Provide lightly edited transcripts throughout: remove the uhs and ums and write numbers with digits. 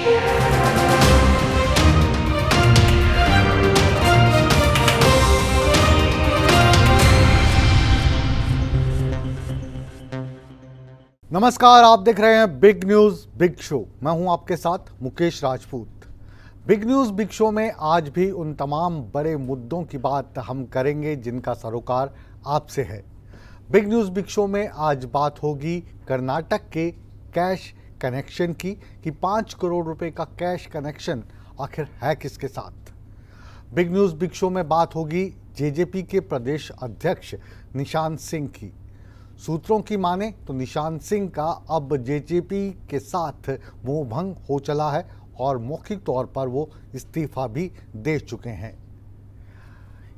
नमस्कार, आप देख रहे हैं बिग न्यूज बिग शो। मैं हूं आपके साथ Mukesh Rajput. Big news big show में आज भी उन तमाम बड़े मुद्दों की बात हम करेंगे जिनका सरोकार आपसे है। बिग न्यूज बिग शो में आज बात होगी कर्नाटक के कैश कनेक्शन की कि 5 करोड़ रुपए का कैश कनेक्शन आखिर है किसके साथ। बिग न्यूज बिग शो में बात होगी जेजेपी के प्रदेश अध्यक्ष निशान सिंह की। सूत्रों की माने तो निशान सिंह का अब जेजेपी के साथ मोहभंग हो चला है और मौखिक तौर पर वो इस्तीफा भी दे चुके हैं।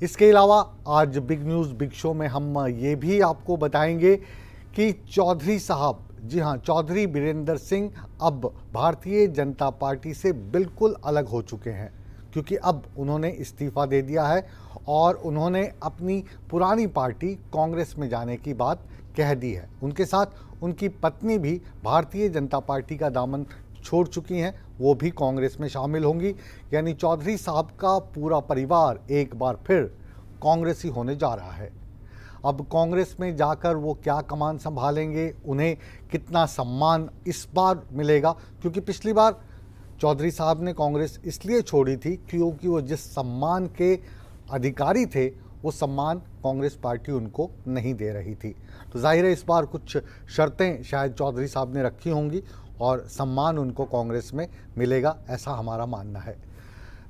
इसके अलावा आज बिग न्यूज़ बिग शो में हम ये भी आपको बताएंगे कि चौधरी साहब, जी हाँ, चौधरी बीरेंद्र सिंह अब भारतीय जनता पार्टी से बिल्कुल अलग हो चुके हैं, क्योंकि अब उन्होंने इस्तीफा दे दिया है और उन्होंने अपनी पुरानी पार्टी कांग्रेस में जाने की बात कह दी है। उनके साथ उनकी पत्नी भी भारतीय जनता पार्टी का दामन छोड़ चुकी हैं, वो भी कांग्रेस में शामिल होंगी। यानी चौधरी साहब का पूरा परिवार एक बार फिर कांग्रेसी होने जा रहा है। अब कांग्रेस में जाकर वो क्या कमान संभालेंगे, उन्हें कितना सम्मान इस बार मिलेगा, क्योंकि पिछली बार चौधरी साहब ने कांग्रेस इसलिए छोड़ी थी क्योंकि वो जिस सम्मान के अधिकारी थे वो सम्मान कांग्रेस पार्टी उनको नहीं दे रही थी। तो जाहिर है इस बार कुछ शर्तें शायद चौधरी साहब ने रखी होंगी और सम्मान उनको कांग्रेस में मिलेगा, ऐसा हमारा मानना है।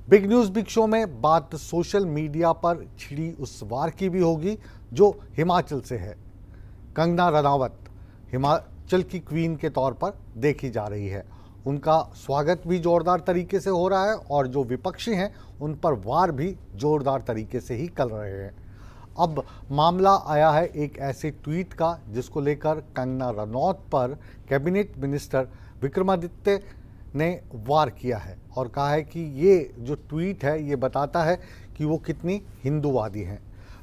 बिग न्यूज़ बिग शो में बात सोशल मीडिया पर छिड़ी उस वार की भी होगी जो हिमाचल से है। कंगना रनावत हिमाचल की क्वीन के तौर पर देखी जा रही है। उनका स्वागत भी जोरदार तरीके से हो रहा है और जो विपक्षी हैं उन पर वार भी जोरदार तरीके से ही कर रहे हैं। अब मामला आया है एक ऐसे ट्वीट का जिसको लेकर कंगना रनौत पर कैबिनेट मिनिस्टर विक्रमादित्य ने वार किया है और कहा है कि ये जो ट्वीट है ये बताता है कि वो कितनी हिंदूवादी हैं।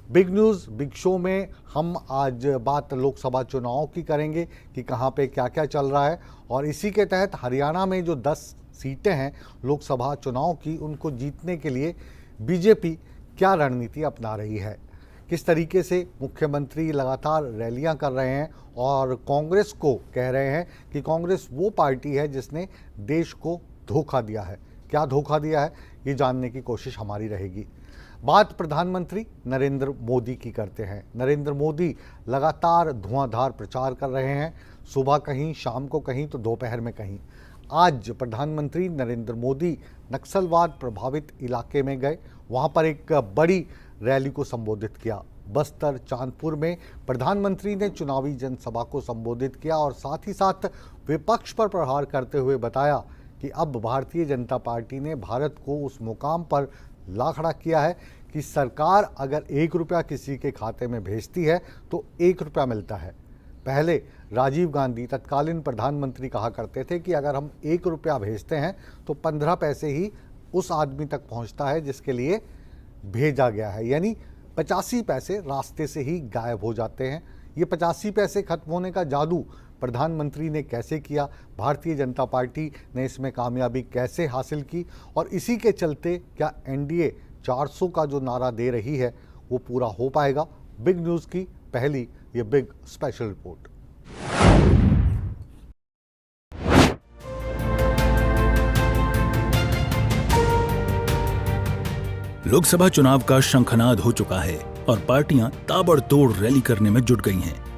बिग न्यूज़ बिग शो में हम आज बात लोकसभा चुनाव की करेंगे कि कहाँ पे क्या क्या चल रहा है और इसी के तहत हरियाणा में जो 10 सीटें हैं लोकसभा चुनाव की, उनको जीतने के लिए बीजेपी क्या रणनीति अपना रही है, किस तरीके से मुख्यमंत्री लगातार रैलियां कर रहे हैं और कांग्रेस को कह रहे हैं कि कांग्रेस वो पार्टी है जिसने देश को धोखा दिया है। क्या धोखा दिया है ये जानने की कोशिश हमारी रहेगी। बात प्रधानमंत्री नरेंद्र मोदी की करते हैं। नरेंद्र मोदी लगातार धुआंधार प्रचार कर रहे हैं, सुबह कहीं, शाम को कहीं तो दोपहर में कहीं। आज प्रधानमंत्री नरेंद्र मोदी नक्सलवाद प्रभावित इलाके में गए, वहां पर एक बड़ी रैली को संबोधित किया। बस्तर चांदपुर में प्रधानमंत्री ने चुनावी जनसभा को संबोधित किया और साथ ही साथ विपक्ष पर प्रहार करते हुए बताया कि अब भारतीय जनता पार्टी ने भारत को उस मुकाम पर ला खड़ा किया है कि सरकार अगर 1 रुपया किसी के खाते में भेजती है तो 1 रुपया मिलता है। पहले राजीव गांधी तत्कालीन प्रधानमंत्री कहा करते थे कि अगर हम 1 रुपया भेजते हैं तो 15 पैसे ही उस आदमी तक पहुंचता है जिसके लिए भेजा गया है, यानी 85 पैसे रास्ते से ही गायब हो जाते हैं। ये 85 पैसे खत्म होने का जादू प्रधानमंत्री ने कैसे किया, भारतीय जनता पार्टी ने इसमें कामयाबी कैसे हासिल की और इसी के चलते क्या एनडीए 400 का जो नारा दे रही है वो पूरा हो पाएगा। बिग न्यूज़ की पहली ये बिग स्पेशल रिपोर्ट। लोकसभा चुनाव का शंखनाद हो चुका है और पार्टियां ताबड़तोड़ रैली करने में जुट गई हैं।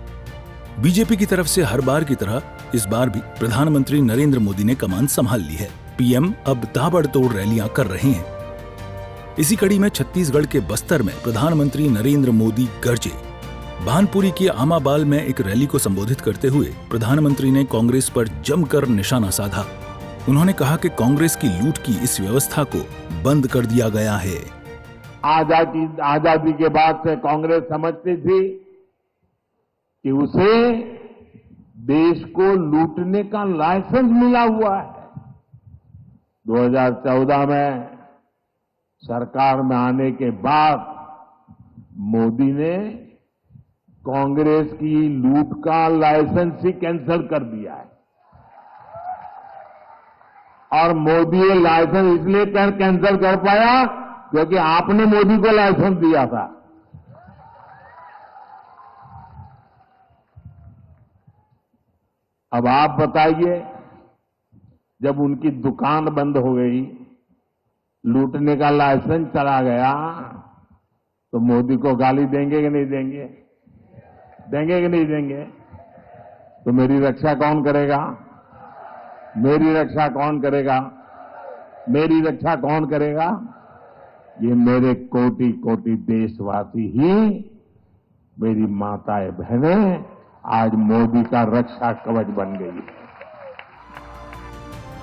बीजेपी की तरफ से हर बार की तरह इस बार भी प्रधानमंत्री नरेंद्र मोदी ने कमान संभाल ली है। पीएम अब ताबड़तोड़ रैलियां कर रहे हैं। इसी कड़ी में छत्तीसगढ़ के बस्तर में प्रधानमंत्री नरेंद्र मोदी गरजे। भानपुरी की आमाबाल में एक रैली को संबोधित करते हुए प्रधानमंत्री ने कांग्रेस पर जमकर निशाना साधा। उन्होंने कहा कि कांग्रेस की लूट की इस व्यवस्था को बंद कर दिया गया है। आजादी के बाद से कांग्रेस समझती थी कि उसे देश को लूटने का लाइसेंस मिला हुआ है। 2014 में सरकार में आने के बाद मोदी ने कांग्रेस की लूट का लाइसेंस ही कैंसिल कर दिया है। और मोदी ये लाइसेंस इसलिए कैंसिल कर पाया क्योंकि आपने मोदी को लाइसेंस दिया था। अब आप बताइए, जब उनकी दुकान बंद हो गई, लूटने का लाइसेंस चला गया, तो मोदी को गाली देंगे कि नहीं देंगे? देंगे कि नहीं देंगे? तो मेरी रक्षा कौन करेगा? मेरी रक्षा कौन करेगा? मेरी रक्षा कौन करेगा? ये मेरे कोटि कोटि देशवासी ही, मेरी माताएं बहनें आज मोदी का रक्षा कवच बन गई है।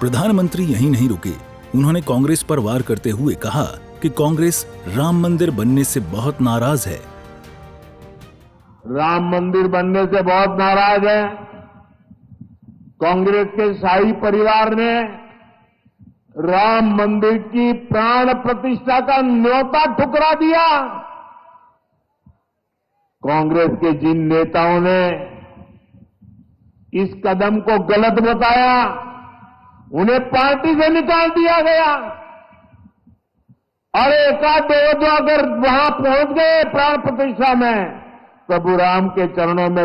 प्रधानमंत्री यहीं नहीं रुके, उन्होंने कांग्रेस पर वार करते हुए कहा कि कांग्रेस राम मंदिर बनने से बहुत नाराज है। राम मंदिर बनने से बहुत नाराज है। कांग्रेस के शाही परिवार ने राम मंदिर की प्राण प्रतिष्ठा का न्योता ठुकरा दिया। कांग्रेस के जिन नेताओं ने इस कदम को गलत बताया, उन्हें पार्टी से निकाल दिया गया। और एकाध दो जो अगर वहां पहुंच गए प्राण प्रतिष्ठा में, प्रभु राम के चरणों में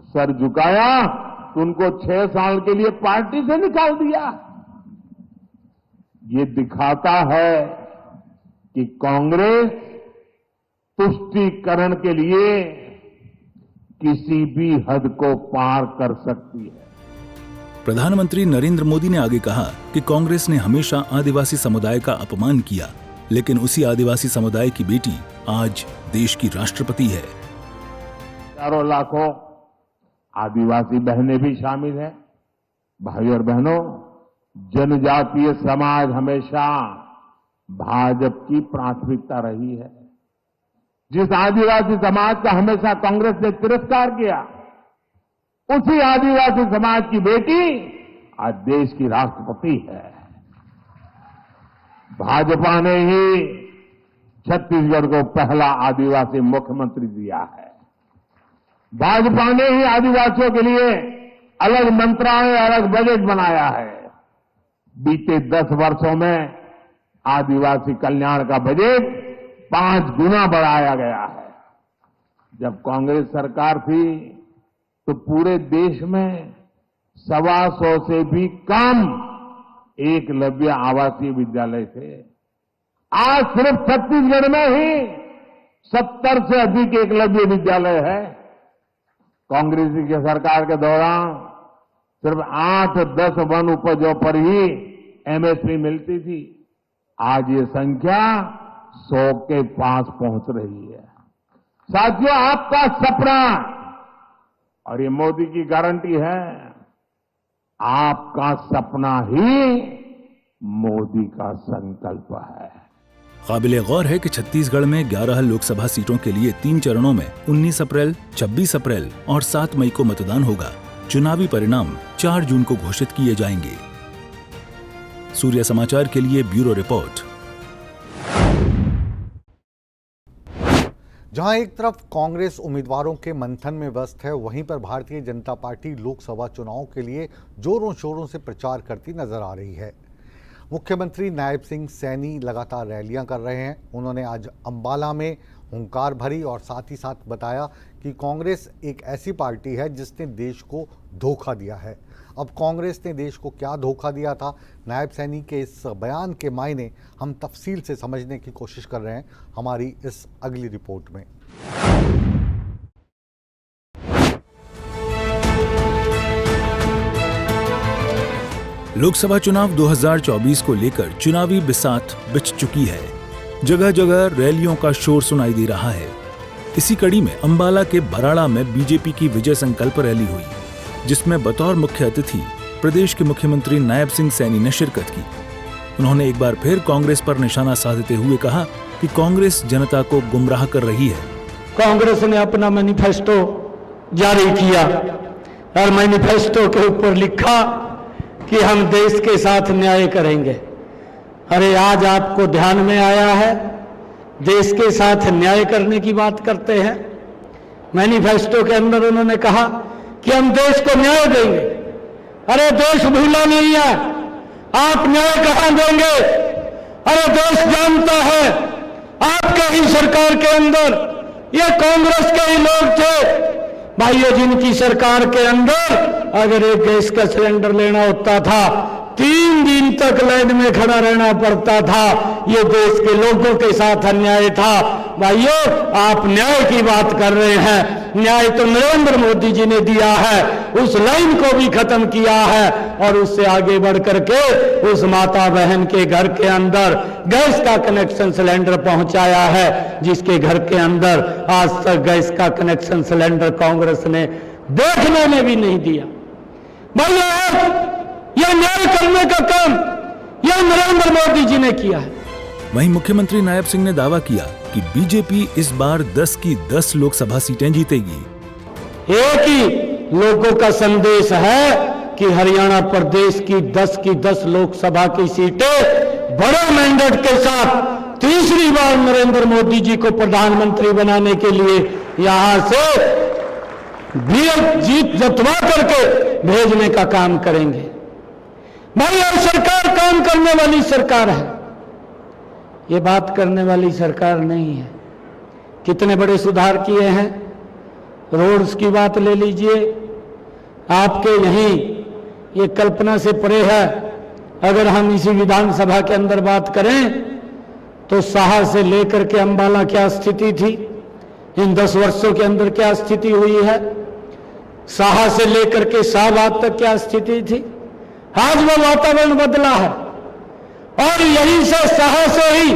सर झुकाया, तो उनको 6 साल के लिए पार्टी से निकाल दिया। ये दिखाता है कि कांग्रेस तुष्टीकरण के लिए किसी भी हद को पार कर सकती है। प्रधानमंत्री नरेंद्र मोदी ने आगे कहा कि कांग्रेस ने हमेशा आदिवासी समुदाय का अपमान किया, लेकिन उसी आदिवासी समुदाय की बेटी आज देश की राष्ट्रपति है। हजारों लाखों आदिवासी बहनें भी शामिल हैं। भाई और बहनों, जनजातीय समाज हमेशा भाजपा की प्राथमिकता रही है। जिस आदिवासी समाज का हमेशा कांग्रेस ने तिरस्कार किया, उसी आदिवासी समाज की बेटी आज देश की राष्ट्रपति है। भाजपा ने ही छत्तीसगढ़ को पहला आदिवासी मुख्यमंत्री दिया है। भाजपा ने ही आदिवासियों के लिए अलग मंत्रालय, अलग बजट बनाया है। बीते 10 वर्षों में आदिवासी कल्याण का बजट 5 गुना बढ़ाया गया है। जब कांग्रेस सरकार थी तो पूरे देश में 125 से भी कम एकलव्य आवासीय विद्यालय थे। आज सिर्फ छत्तीसगढ़ में ही 70 से अधिक एकलव्य विद्यालय है। कांग्रेस की सरकार के दौरान सिर्फ 8-10 वन उपजों पर ही एमएसपी मिलती थी। आज ये संख्या 100 के पास पहुंच रही है। साथियों, आपका सपना और ये मोदी की गारंटी है, आपका सपना ही मोदी का संकल्प है। काबिले गौर है कि छत्तीसगढ़ में 11 लोकसभा सीटों के लिए 3 चरणों में 19 अप्रैल, 26 अप्रैल और 7 मई को मतदान होगा। चुनावी परिणाम 4 जून को घोषित किए जाएंगे। सूर्य समाचार के लिए ब्यूरो रिपोर्ट। जहां एक तरफ कांग्रेस उम्मीदवारों के मंथन में व्यस्त है, वहीं पर भारतीय जनता पार्टी लोकसभा चुनाव के लिए जोरों शोरों से प्रचार करती नजर आ रही है। मुख्यमंत्री नायब सिंह सैनी लगातार रैलियां कर रहे हैं। उन्होंने आज अंबाला में हुंकार भरी और साथ ही साथ बताया कि कांग्रेस एक ऐसी पार्टी है जिसने देश को धोखा दिया है। अब कांग्रेस ने देश को क्या धोखा दिया था, नायब सैनी के इस बयान के मायने हम तफसील से समझने की कोशिश कर रहे हैं हमारी इस अगली रिपोर्ट में। लोकसभा चुनाव 2024 को लेकर चुनावी बिसात बिछ चुकी है। जगह जगह रैलियों का शोर सुनाई दे रहा है। इसी कड़ी में अंबाला के बराड़ा में बीजेपी की विजय संकल्प रैली हुई, जिसमें बतौर मुख्य अतिथि प्रदेश के मुख्यमंत्री नायब सिंह सैनी ने शिरकत की। उन्होंने एक बार फिर कांग्रेस पर निशाना साधते हुए कहा कि कांग्रेस जनता को गुमराह कर रही है। कांग्रेस ने अपना मैनिफेस्टो जारी किया और मैनिफेस्टो के ऊपर लिखा कि हम देश के साथ न्याय करेंगे। अरे आज आपको ध्यान में आया है, देश के साथ न्याय करने की बात करते हैं। मैनिफेस्टो के अंदर उन्होंने कहा कि हम देश को न्याय देंगे। अरे देश भूला नहीं है, आप न्याय कहां देंगे? अरे देश जानता है आपके ही सरकार के अंदर ये कांग्रेस के ही लोग थे भाइयों, जिनकी सरकार के अंदर अगर एक गैस का सिलेंडर लेना होता था 3 दिन तक लाइन में खड़ा रहना पड़ता था। ये देश के लोगों के साथ अन्याय था। भाइयों, आप न्याय की बात कर रहे हैं, न्याय तो नरेंद्र मोदी जी ने दिया है, उस लाइन को भी खत्म किया है और उससे आगे बढ़ करके उस माता बहन के घर के अंदर गैस का कनेक्शन सिलेंडर पहुंचाया है, जिसके घर के अंदर आज तक गैस का कनेक्शन सिलेंडर कांग्रेस ने देखने में भी नहीं दिया। भाइयों, यह न्याय करने का काम यह नरेंद्र मोदी जी ने किया है। वहीं मुख्यमंत्री नायब सिंह ने दावा किया कि बीजेपी इस बार 10 की 10 लोकसभा सीटें जीतेगी। एक ही लोगों का संदेश है कि हरियाणा प्रदेश की 10 लोकसभा की सीटें बड़े मैंडेट के साथ तीसरी बार नरेंद्र मोदी जी को प्रधानमंत्री बनाने के लिए यहां से जीत जतवा करके भेजने का काम करेंगे। भाई, और सरकार काम करने वाली सरकार है, ये बात करने वाली सरकार नहीं है। कितने बड़े सुधार किए हैं, रोड्स की बात ले लीजिए, आपके यहीं ये कल्पना से परे है। अगर हम इसी विधानसभा के अंदर बात करें तो साहा से लेकर के अंबाला क्या स्थिति थी, इन 10 वर्षों के अंदर क्या स्थिति हुई है, साहा से लेकर के शाहबाद तक क्या स्थिति थी। आज वो वातावरण बदला है और यहीं से साहा से ही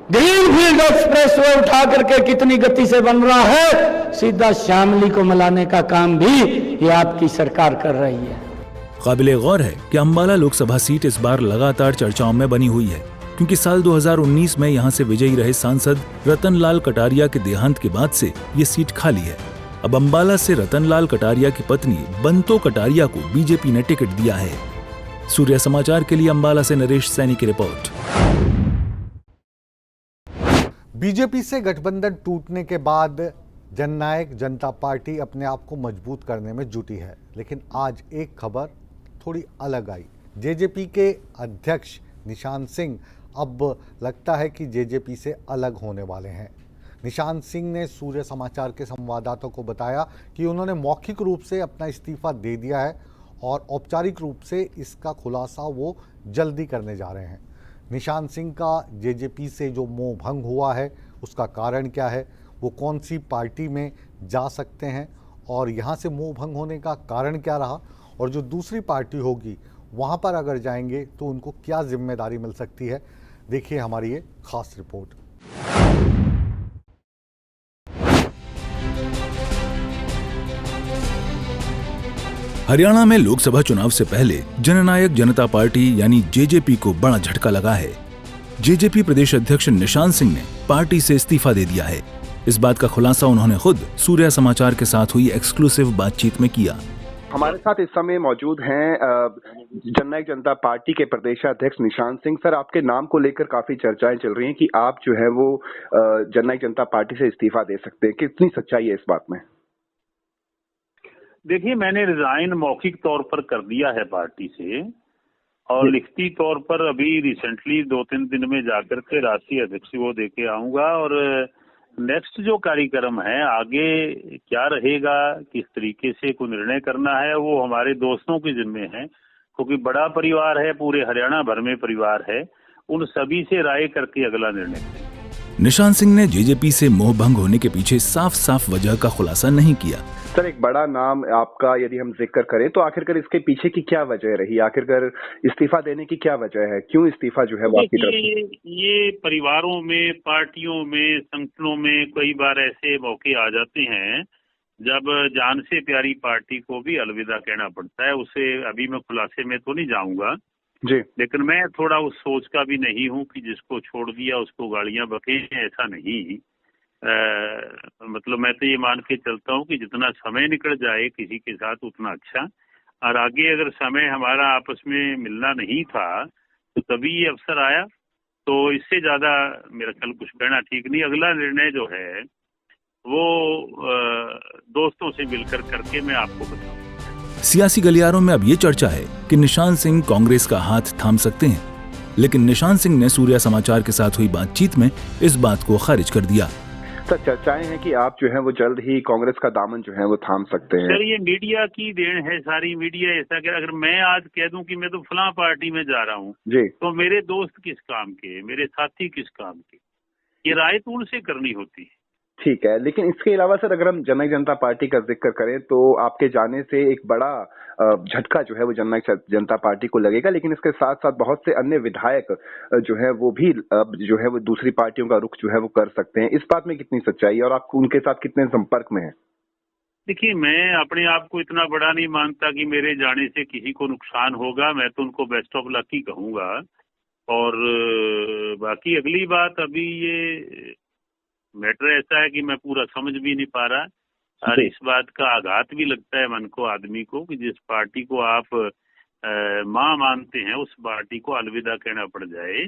ग्रीनफील्ड एक्सप्रेस वे उठा करके कितनी गति से बन रहा है, सीधा शामली को मिलाने का काम भी ये आपकी सरकार कर रही है। काबिले गौर है कि अंबाला लोकसभा सीट इस बार लगातार चर्चाओं में बनी हुई है, क्योंकि साल 2019 में यहां से विजयी रहे सांसद रतनलाल कटारिया के देहांत के बाद से ये सीट खाली है। अब अंबाला से रतनलाल कटारिया की पत्नी बंतो कटारिया को बीजेपी ने टिकट दिया है। सूर्य समाचार के लिए अंबाला से नरेश सैनी की रिपोर्ट। बीजेपी से गठबंधन टूटने के बाद जननायक जनता पार्टी अपने आप को मजबूत करने में जुटी है, लेकिन आज एक खबर थोड़ी अलग आई। जेजेपी के अध्यक्ष निशान सिंह अब लगता है कि जेजेपी से अलग होने वाले हैं। निशान सिंह ने सूर्य समाचार के संवाददाताओं को बताया कि उन्होंने मौखिक रूप से अपना इस्तीफा दे दिया है और औपचारिक रूप से इसका खुलासा वो जल्दी करने जा रहे हैं। निशान सिंह का जेजेपी से जो मोह भंग हुआ है उसका कारण क्या है, वो कौन सी पार्टी में जा सकते हैं और यहाँ से मोह भंग होने का कारण क्या रहा, और जो दूसरी पार्टी होगी वहाँ पर अगर जाएंगे तो उनको क्या जिम्मेदारी मिल सकती है, देखिए हमारी ये खास रिपोर्ट। हरियाणा में लोकसभा चुनाव से पहले जननायक जनता पार्टी यानी जेजेपी को बड़ा झटका लगा है। जेजेपी प्रदेश अध्यक्ष निशान सिंह ने पार्टी से इस्तीफा दे दिया है। इस बात का खुलासा उन्होंने खुद सूर्य समाचार के साथ हुई एक्सक्लूसिव बातचीत में किया। हमारे साथ इस समय मौजूद हैं जननायक जनता पार्टी के प्रदेशाध्यक्ष निशान सिंह। सर, आपके नाम को लेकर काफी चर्चाएं चल रही हैं कि आप जो है वो जननायक जनता पार्टी से इस्तीफा दे सकते हैं, कितनी सच्चाई है इस बात में? देखिए, मैंने रिजाइन मौखिक तौर पर कर दिया है पार्टी से, और लिखती तौर पर अभी रिसेंटली 2-3 दिन में जाकर के राष्ट्रीय अध्यक्ष को दे के आऊंगा। और नेक्स्ट जो कार्यक्रम है आगे क्या रहेगा, किस तरीके से कोई निर्णय करना है, वो हमारे दोस्तों के जिम्मे है, क्योंकि बड़ा परिवार है, पूरे हरियाणा भर में परिवार है, उन सभी से राय करके अगला निर्णय करेंगे। निशान सिंह ने जेजेपी से मोह भंग होने के पीछे साफ साफ वजह का खुलासा नहीं किया। सर, एक बड़ा नाम आपका यदि हम जिक्र करें तो आखिरकार इसके पीछे की क्या वजह रही, आखिरकार इस्तीफा देने की क्या वजह है, क्यों इस्तीफा जो है वो आपकी तरफ से? ये परिवारों में, पार्टियों में, संगठनों में कई बार ऐसे मौके आ जाते हैं जब जान से प्यारी पार्टी को भी अलविदा कहना पड़ता है। उसे अभी मैं खुलासे में तो नहीं जाऊंगा जी, लेकिन मैं थोड़ा उस सोच का भी नहीं हूं कि जिसको छोड़ दिया उसको गालियां बके, ऐसा नहीं। मतलब मैं तो ये मान के चलता हूं कि जितना समय निकल जाए किसी के साथ उतना अच्छा, और आगे अगर समय हमारा आपस में मिलना नहीं था तो तभी ये अवसर आया, तो इससे ज्यादा मेरा ख्याल कुछ कहना ठीक नहीं। अगला निर्णय जो है वो दोस्तों से मिलकर करके मैं आपको बताऊं। सियासी गलियारों में अब ये चर्चा है कि निशान सिंह कांग्रेस का हाथ थाम सकते हैं, लेकिन निशान सिंह ने सूर्या समाचार के साथ हुई बातचीत में इस बात को खारिज कर दिया। सर, चर्चाएं हैं कि आप जो है वो जल्द ही कांग्रेस का दामन जो है वो थाम सकते हैं। सर, ये मीडिया की देन है, सारी मीडिया ऐसा कि अगर मैं आज कह दूं कि मैं तो फलां पार्टी में जा रहा हूं जी, तो मेरे दोस्त किस काम के, मेरे साथी किस काम के, ये राय तो उनसे करनी होती है। ठीक है, लेकिन इसके अलावा सर अगर हम जननायक जनता पार्टी का जिक्र करें तो आपके जाने से एक बड़ा झटका जो है वो जननायक जनता पार्टी को लगेगा, लेकिन इसके साथ साथ बहुत से अन्य विधायक जो है वो भी जो है वो दूसरी पार्टियों का रुख जो है वो कर सकते हैं। इस बात में कितनी सच्चाई है और आप उनके साथ कितने संपर्क में हैं? देखिए, मैं अपने आप को इतना बड़ा नहीं मानता कि मेरे जाने से किसी को नुकसान होगा। मैं तो उनको बेस्ट ऑफ लक ही कहूंगा। और बाकी अगली बात, अभी ये मैटर ऐसा है कि मैं पूरा समझ भी नहीं पा रहा, और इस बात का आघात भी लगता है मन को, आदमी को, कि जिस पार्टी को आप मां मानते हैं उस पार्टी को अलविदा कहना पड़ जाए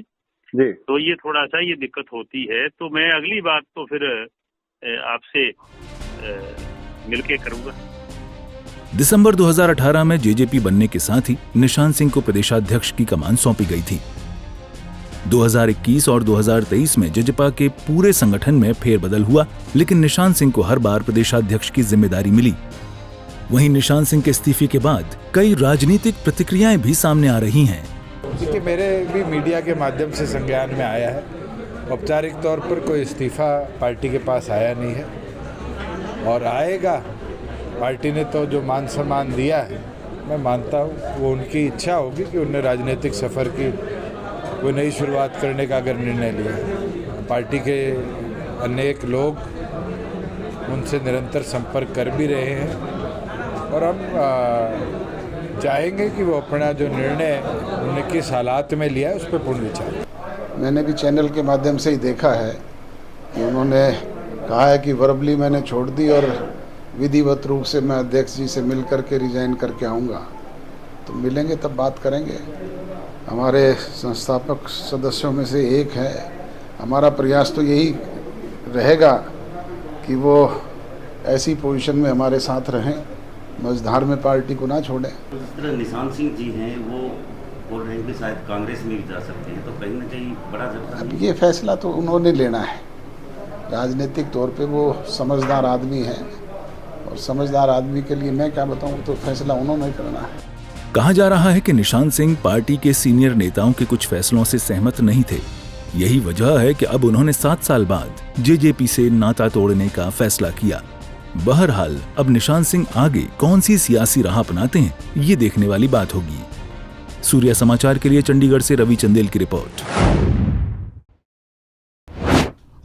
जी। तो ये थोड़ा सा ये दिक्कत होती है। तो मैं अगली बात तो फिर आपसे मिलके करूंगा। दिसंबर 2018 में जेजेपी बनने के साथ ही निशान सिंह को प्रदेशाध्यक्ष की कमान सौंपी गई थी। 2021 और 2023 में जजपा के पूरे संगठन में फेरबदल हुआ, लेकिन निशान सिंह को हर बार प्रदेशाध्यक्ष की जिम्मेदारी मिली। वहीं निशान सिंह के इस्तीफे के बाद कई राजनीतिक प्रतिक्रियाएं भी सामने आ रही हैं। देखिए, मेरे भी मीडिया के माध्यम से संज्ञान में आया है, औपचारिक तौर पर कोई इस्तीफा पार्टी के पास आया नहीं है और आएगा। पार्टी ने तो जो मान सम्मान दिया है, मैं मानता हूँ वो उनकी इच्छा होगी कि उन्हें राजनीतिक सफ़र की कोई नई शुरुआत करने का अगर निर्णय लिया। पार्टी के अनेक लोग उनसे निरंतर संपर्क कर भी रहे हैं और हम चाहेंगे कि वो अपना जो निर्णय उन्होंने किस हालात में लिया है उस पर पूर्ण विचार। मैंने भी चैनल के माध्यम से ही देखा है कि उन्होंने कहा है कि वर्बली मैंने छोड़ दी और विधिवत रूप से मैं अध्यक्ष जी से मिल करके रिजाइन करके आऊँगा। तो मिलेंगे तब बात करेंगे। हमारे संस्थापक सदस्यों में से एक है। हमारा प्रयास तो यही रहेगा कि वो ऐसी पोजीशन में हमारे साथ रहें, मझधार में पार्टी को ना छोड़ें। जिस तरह निशान सिंह जी हैं वो बोल रहे हैं कि शायद कांग्रेस में भी जा सकते हैं, तो कहीं ना कहीं बड़ा झटका। अब ये फैसला तो उन्होंने लेना है। राजनीतिक तौर पे वो समझदार आदमी है और समझदार आदमी के लिए मैं क्या बताऊं, तो फैसला उन्होंने करना है। कहा जा रहा है कि निशान सिंह पार्टी के सीनियर नेताओं के कुछ फैसलों से सहमत नहीं थे। यही वजह है कि अब उन्होंने 7 साल बाद जेजेपी से नाता तोड़ने का फैसला किया। बहरहाल अब निशान सिंह आगे कौन सी सियासी राह अपनाते हैं, ये देखने वाली बात होगी। सूर्या समाचार के लिए चंडीगढ़ से रवि चंदेल की रिपोर्ट।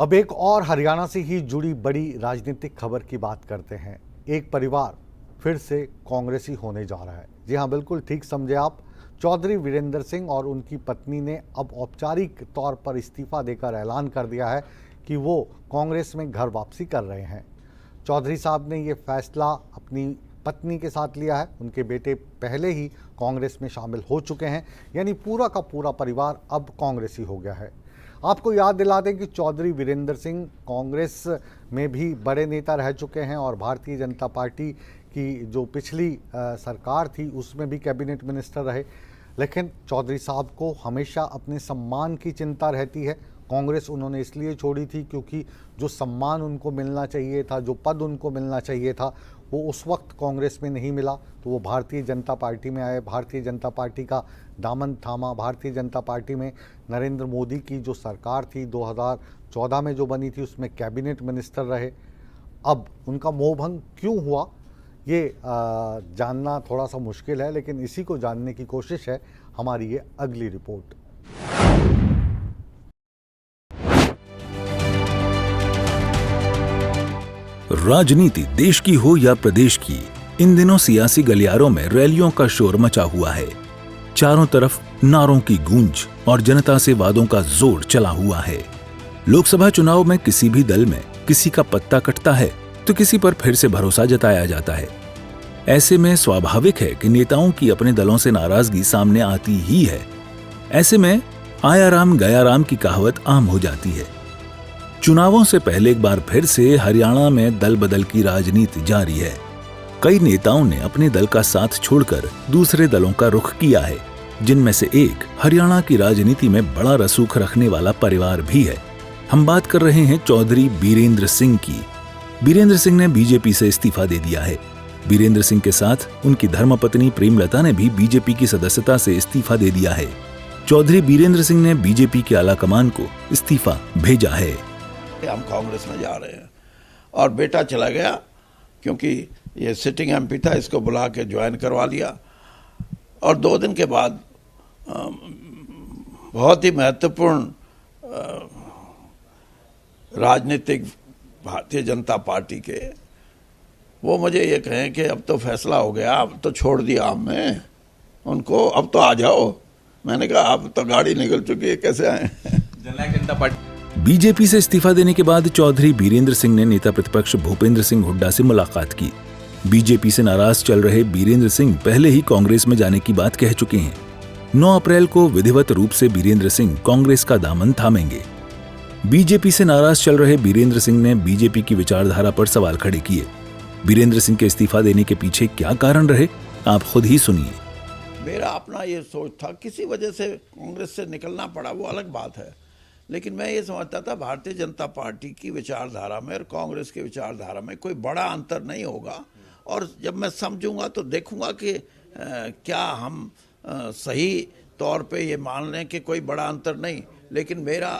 अब एक और हरियाणा से ही जुड़ी बड़ी राजनीतिक खबर की बात करते हैं। एक परिवार फिर से कांग्रेसी होने जा रहा है। जी हाँ, बिल्कुल ठीक समझे आप। चौधरी वीरेंद्र सिंह और उनकी पत्नी ने अब औपचारिक तौर पर इस्तीफा देकर ऐलान कर दिया है कि वो कांग्रेस में घर वापसी कर रहे हैं। चौधरी साहब ने ये फैसला अपनी पत्नी के साथ लिया है। उनके बेटे पहले ही कांग्रेस में शामिल हो चुके हैं, यानी पूरा का पूरा परिवार अब कांग्रेसी हो गया है। आपको याद दिला दें कि चौधरी वीरेंद्र सिंह कांग्रेस में भी बड़े नेता रह चुके हैं और भारतीय जनता पार्टी की जो पिछली सरकार थी उसमें भी कैबिनेट मिनिस्टर रहे। लेकिन चौधरी साहब को हमेशा अपने सम्मान की चिंता रहती है। कांग्रेस उन्होंने इसलिए छोड़ी थी क्योंकि जो सम्मान उनको मिलना चाहिए था, जो पद उनको मिलना चाहिए था, वो उस वक्त कांग्रेस में नहीं मिला। तो वो भारतीय जनता पार्टी में आए, भारतीय जनता पार्टी का दामन थामा। भारतीय जनता पार्टी में नरेंद्र मोदी की जो सरकार थी 2014 में जो बनी थी, उसमें कैबिनेट मिनिस्टर रहे। अब उनका मोहभंग क्यों हुआ ये जानना थोड़ा सा मुश्किल है, लेकिन इसी को जानने की कोशिश है हमारी ये अगली रिपोर्ट। राजनीति देश की हो या प्रदेश की, इन दिनों सियासी गलियारों में रैलियों का शोर मचा हुआ है। चारों तरफ नारों की गूंज और जनता से वादों का जोर चला हुआ है। लोकसभा चुनाव में किसी भी दल में किसी का पत्ता कटता है तो किसी पर फिर से भरोसा जताया जाता है। ऐसे में स्वाभाविक है कि नेताओं की अपने दलों से नाराजगी सामने आती ही है। ऐसे में आया राम गया राम की कहावत आम हो जाती है। चुनावों से पहले एक बार फिर से हरियाणा में दल बदल की राजनीति जारी है। कई नेताओं ने अपने दल का साथ छोड़कर दूसरे दलों का रुख किया है, जिनमें से एक हरियाणा की राजनीति में बड़ा रसूख रखने वाला परिवार भी है। हम बात कर रहे हैं चौधरी बीरेंद्र सिंह की। बीरेंद्र सिंह ने बीजेपी से इस्तीफा दे दिया है। बीरेंद्र सिंह के साथ उनकी धर्मपत्नी प्रेमलता ने भी बीजेपी की सदस्यता से इस्तीफा दे दिया है। चौधरी बीरेंद्र सिंह ने बीजेपी के आला कमान को इस्तीफा भेजा है। हम कांग्रेस में जा रहे हैं और बेटा चला गया क्योंकि ये सिटिंग एमपी था, इसको बुला के ज्वाइन करवा लिया। और 2 दिन के बाद बहुत ही महत्वपूर्ण राजनीतिक भारतीय जनता पार्टी के वो मुझे ये कहें कि अब तो फैसला हो गया, अब तो छोड़ दिया हमने उनको, अब तो आ जाओ। मैंने कहा अब तो गाड़ी निकल चुकी है, कैसे आए। जननायक जनता पार्टी बीजेपी से इस्तीफा देने के बाद चौधरी बीरेंद्र सिंह ने नेता प्रतिपक्ष भूपेंद्र सिंह हुड्डा से मुलाकात की। बीजेपी से नाराज चल रहे बीरेंद्र सिंह पहले ही कांग्रेस में जाने की बात कह चुके हैं। 9 अप्रैल को विधिवत रूप से बीरेंद्र सिंह कांग्रेस का दामन थामेंगे। बीजेपी से नाराज चल रहे बीरेंद्र सिंह ने बीजेपी की विचारधारा पर सवाल खड़े किए। बीरेंद्र सिंह के इस्तीफा देने के पीछे क्या कारण रहे, आप खुद ही सुनिए। मेरा अपना ये सोच था, किसी वजह से कांग्रेस से निकलना पड़ा वो अलग बात है, लेकिन मैं ये समझता था भारतीय जनता पार्टी की विचारधारा में और कांग्रेस की विचारधारा में कोई बड़ा अंतर नहीं होगा। और जब मैं समझूंगा तो देखूंगा कि क्या हम सही तौर पे ये मान लें कि कोई बड़ा अंतर नहीं, लेकिन मेरा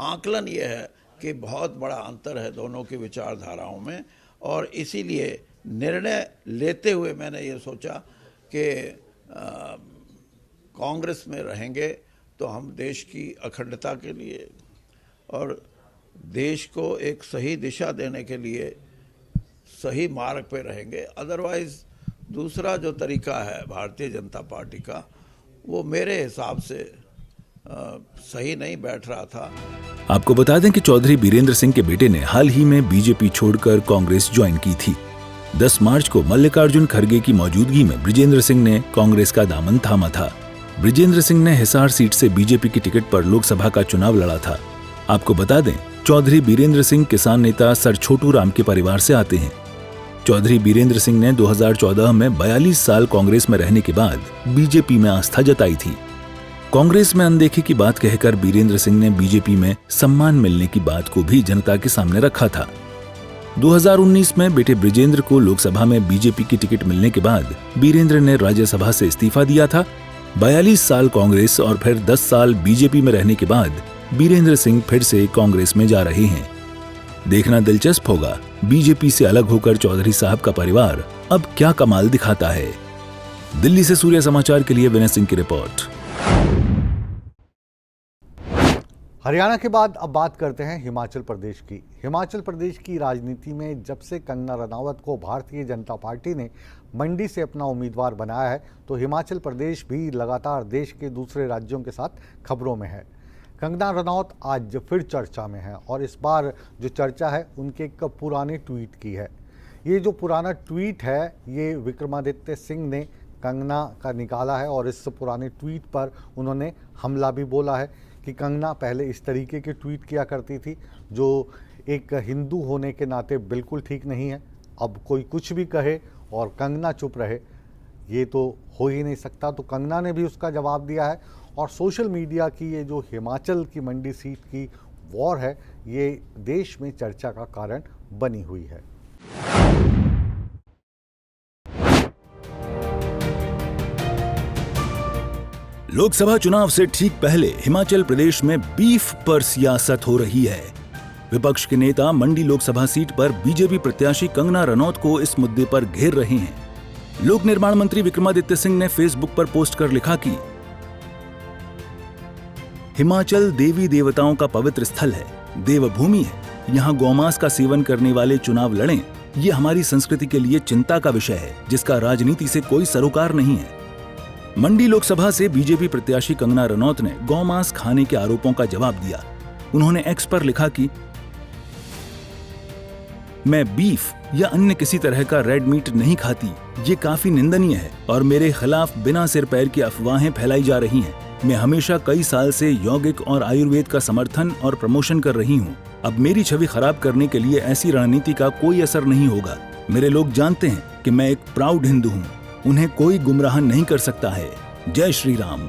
आकलन ये है कि बहुत बड़ा अंतर है दोनों की विचारधाराओं में। और इसीलिए निर्णय लेते हुए मैंने ये सोचा कि कांग्रेस में रहेंगे तो हम देश की अखंडता के लिए और देश को एक सही दिशा देने के लिए सही मार्ग पे रहेंगे। अदरवाइज दूसरा जो तरीका है भारतीय जनता पार्टी का, वो मेरे हिसाब से सही नहीं बैठ रहा था। आपको बता दें कि चौधरी बीरेंद्र सिंह के बेटे ने हाल ही में बीजेपी छोड़कर कांग्रेस ज्वाइन की थी। 10 मार्च को मल्लिकार्जुन खड़गे की मौजूदगी में बृजेंद्र सिंह ने कांग्रेस का दामन थामा था। बृजेंद्र सिंह ने हिसार सीट से बीजेपी की टिकट पर लोकसभा का चुनाव लड़ा था। आपको बता दें, चौधरी बीरेंद्र सिंह किसान नेता सर छोटू राम के परिवार से आते हैं। चौधरी बीरेंद्र सिंह ने 2014 में 42 साल कांग्रेस में रहने के बाद बीजेपी में आस्था जताई थी। कांग्रेस में अनदेखी की बात कहकर बीरेंद्र सिंह ने बीजेपी में सम्मान मिलने की बात को भी जनता के सामने रखा था। 2019 में बेटे बृजेंद्र को लोकसभा में बीजेपी की टिकट मिलने के बाद बीरेंद्र ने राज्यसभा से इस्तीफा दिया था। 42 साल कांग्रेस और फिर 10 साल बीजेपी में रहने के बाद बीरेंद्र सिंह फिर से कांग्रेस में जा रहे हैं। देखना दिलचस्प होगा, बीजेपी से अलग होकर चौधरी साहब का परिवार अब क्या कमाल दिखाता है। दिल्ली से सूर्य समाचार के लिए विनय सिंह की रिपोर्ट। हरियाणा के बाद अब बात करते हैं हिमाचल प्रदेश की। हिमाचल प्रदेश की राजनीति में जब से कंगना रनावत को भारतीय जनता पार्टी ने मंडी से अपना उम्मीदवार बनाया है, तो हिमाचल प्रदेश भी लगातार देश के दूसरे राज्यों के साथ खबरों में है। कंगना रनावत आज फिर चर्चा में है और इस बार जो चर्चा है उनके एक पुराने ट्वीट की है। ये जो पुराना ट्वीट है ये विक्रमादित्य सिंह ने कंगना का निकाला है और इस पुराने ट्वीट पर उन्होंने हमला भी बोला है कि कंगना पहले इस तरीके के ट्वीट किया करती थी जो एक हिंदू होने के नाते बिल्कुल ठीक नहीं है। अब कोई कुछ भी कहे और कंगना चुप रहे, ये तो हो ही नहीं सकता। तो कंगना ने भी उसका जवाब दिया है और सोशल मीडिया की ये जो हिमाचल की मंडी सीट की वॉर है ये देश में चर्चा का कारण बनी हुई है। लोकसभा चुनाव से ठीक पहले हिमाचल प्रदेश में बीफ पर सियासत हो रही है। विपक्ष के नेता मंडी लोकसभा सीट पर बीजेपी प्रत्याशी कंगना रनौत को इस मुद्दे पर घेर रहे हैं। लोक निर्माण मंत्री विक्रमादित्य सिंह ने फेसबुक पर पोस्ट कर लिखा कि हिमाचल देवी देवताओं का पवित्र स्थल है, देवभूमि है। यहाँ गौमांस का सेवन करने वाले चुनाव लड़ें, ये हमारी संस्कृति के लिए चिंता का विषय है जिसका राजनीति से कोई सरोकार नहीं है। मंडी लोकसभा से बीजेपी प्रत्याशी कंगना रनौत ने गौमांस खाने के आरोपों का जवाब दिया। उन्होंने एक्स पर लिखा कि मैं बीफ या अन्य किसी तरह का रेड मीट नहीं खाती, ये काफी निंदनीय है और मेरे खिलाफ बिना सिर पैर की अफवाहें फैलाई जा रही हैं। मैं हमेशा कई साल से यौगिक और आयुर्वेद का समर्थन और प्रमोशन कर रही हूँ। अब मेरी छवि खराब करने के लिए ऐसी रणनीति का कोई असर नहीं होगा। मेरे लोग जानते हैं कि मैं एक प्राउड हिंदू हूं, उन्हें कोई गुमराह नहीं कर सकता है। जय श्री राम।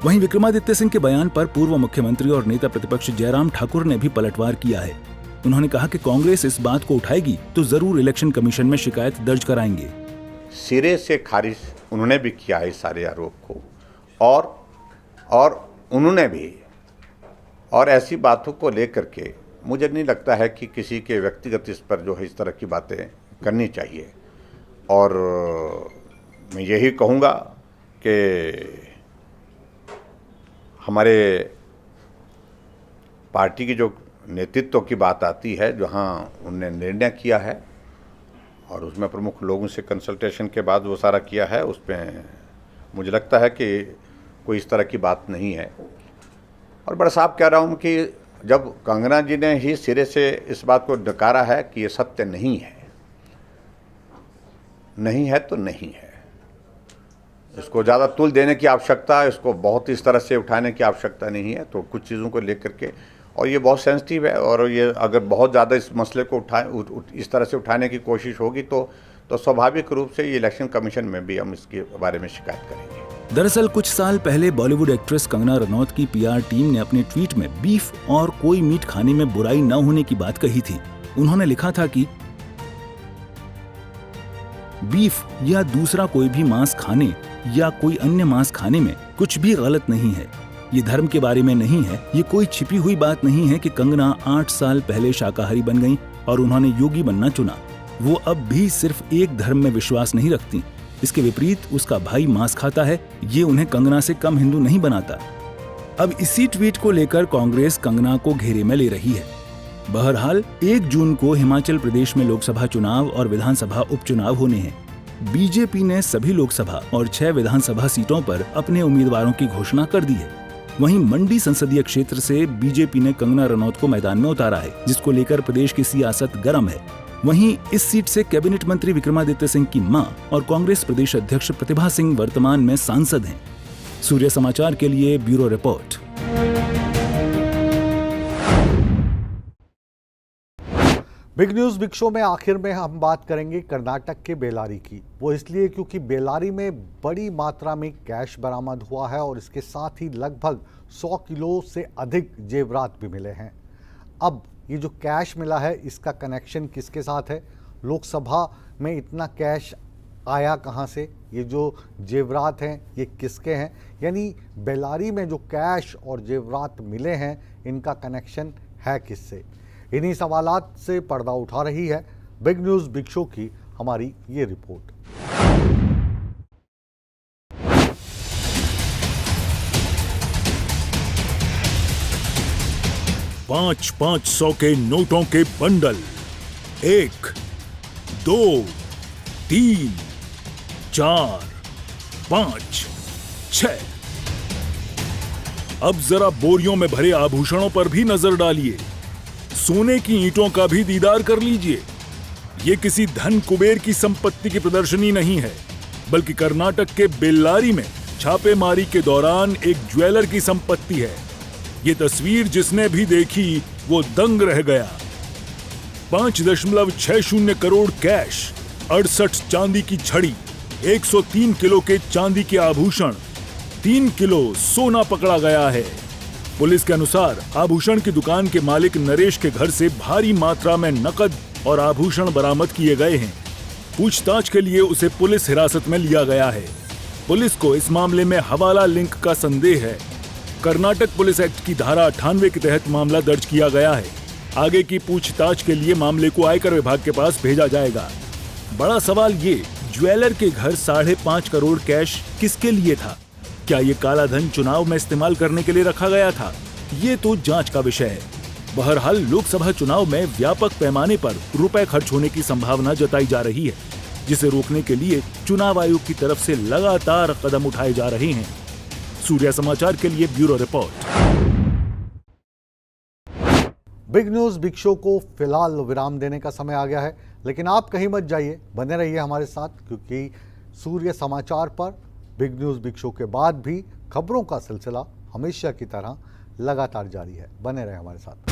वहीं विक्रमादित्य सिंह के बयान पर पूर्व मुख्यमंत्री और नेता प्रतिपक्ष जयराम ठाकुर ने भी पलटवार किया है। उन्होंने कहा कि कांग्रेस इस बात को उठाएगी तो जरूर इलेक्शन कमीशन में शिकायत दर्ज कराएंगे। सिरे से खारिज उन्होंने भी किया है इस सारे आरोप को, और उन्होंने भी, और ऐसी बातों को लेकर के मुझे नहीं लगता है कि किसी के व्यक्तिगत इस पर जो है इस तरह की बातें करनी चाहिए। और मैं यही कहूँगा कि हमारे पार्टी की जो नेतृत्व की बात आती है, जहाँ उन्होंने निर्णय किया है और उसमें प्रमुख लोगों से कंसल्टेशन के बाद वो सारा किया है, उसमें मुझे लगता है कि कोई इस तरह की बात नहीं है। और बड़ा साफ कह रहा हूँ कि जब कंगना जी ने ही सिरे से इस बात को नकारा है कि ये सत्य नहीं है, नहीं है तो नहीं है, इसको ज़्यादा तुल देने की आवश्यकता, इसको बहुत इस तरह से उठाने की आवश्यकता नहीं है। तो कुछ चीज़ों को लेकर के, और ये बहुत सेंसिटिव है, और ये अगर बहुत ज़्यादा इस मसले को इस तरह से उठाने की कोशिश होगी तो स्वाभाविक रूप से ये इलेक्शन कमीशन में भी हम इसके बारे में शिकायत करेंगे। दरअसल कुछ साल पहले बॉलीवुड एक्ट्रेस कंगना रनौत की पीआर टीम ने अपने ट्वीट में बीफ और कोई मीट खाने में बुराई न होने की बात कही थी। उन्होंने लिखा था कि बीफ या दूसरा कोई भी मांस खाने या कोई अन्य मांस खाने में कुछ भी गलत नहीं है। ये धर्म के बारे में नहीं है। ये कोई छिपी हुई बात नहीं है कि कंगना 8 साल पहले शाकाहारी बन गईं और उन्होंने योगी बनना चुना। वो अब भी सिर्फ एक धर्म में विश्वास नहीं रखती। इसके विपरीत उसका भाई मांस खाता है। ये उन्हें कंगना से कम हिंदू नहीं बनाता। अब इसी ट्वीट को लेकर कांग्रेस कंगना को घेरे में ले रही है। बहरहाल 1 जून को हिमाचल प्रदेश में लोकसभा चुनाव और विधानसभा उपचुनाव होने हैं। बीजेपी ने सभी लोकसभा और 6 विधानसभा सीटों पर अपने उम्मीदवारों की घोषणा कर दी है। वहीं मंडी संसदीय क्षेत्र से बीजेपी ने कंगना रनौत को मैदान में उतारा है, जिसको लेकर प्रदेश की सियासत गर्म है। वहीं इस सीट से कैबिनेट मंत्री विक्रमादित्य सिंह की मां और कांग्रेस प्रदेश अध्यक्ष प्रतिभा सिंह वर्तमान में सांसद हैं। सूर्य समाचार के लिए bureau report. Big news big show में आखिर में हम बात करेंगे कर्नाटक के बेलारी की। वो इसलिए क्योंकि बेलारी में बड़ी मात्रा में कैश बरामद हुआ है और इसके साथ ही लगभग 100 किलो से अधिक जेवरात भी मिले हैं। अब ये जो कैश मिला है, इसका कनेक्शन किसके साथ है? लोकसभा में इतना कैश आया कहाँ से? ये जो जेवरात हैं ये किसके हैं? यानी बेलारी में जो कैश और जेवरात मिले हैं, इनका कनेक्शन है किससे? इन्हीं सवालात से पर्दा उठा रही है बिग न्यूज बिग शो की हमारी ये रिपोर्ट। $500 के नोटों के बंडल 1, 2, 3, 4, 5, 6। अब जरा बोरियों में भरे आभूषणों पर भी नजर डालिए। सोने की ईंटों का भी दीदार कर लीजिए। ये किसी धन कुबेर की संपत्ति की प्रदर्शनी नहीं है, बल्कि कर्नाटक के बेल्लारी में छापेमारी के दौरान एक ज्वेलर की संपत्ति है। ये तस्वीर जिसने भी देखी वो दंग रह गया। 5.60 करोड़ कैश, 68 चांदी की छड़ी, 103 किलो के चांदी के आभूषण, 3 किलो सोना पकड़ा गया है। पुलिस के अनुसार आभूषण की दुकान के मालिक नरेश के घर से भारी मात्रा में नकद और आभूषण बरामद किए गए हैं। पूछताछ के लिए उसे पुलिस हिरासत में लिया गया है। पुलिस को इस मामले में हवाला लिंक का संदेह है। कर्नाटक पुलिस एक्ट की धारा 98 के तहत मामला दर्ज किया गया है। आगे की पूछताछ के लिए मामले को आयकर विभाग के पास भेजा जाएगा। बड़ा सवाल ये, ज्वेलर के घर 5.5 करोड़ कैश किसके लिए था? क्या ये काला धन चुनाव में इस्तेमाल करने के लिए रखा गया था? ये तो जांच का विषय है। बहरहाल लोकसभा चुनाव में व्यापक पैमाने पर रुपए खर्च होने की संभावना जताई जा रही है, जिसे रोकने के लिए चुनाव आयोग की तरफ से लगातार कदम उठाए जा रहे हैं। सूर्य समाचार के लिए bureau report. Big news big show को फिलहाल विराम देने का समय आ गया है, लेकिन आप कहीं मत जाइए, बने रहिए हमारे साथ, क्योंकि सूर्य समाचार पर बिग न्यूज बिग शो के बाद भी खबरों का सिलसिला हमेशा की तरह लगातार जारी है। बने रहे हमारे साथ।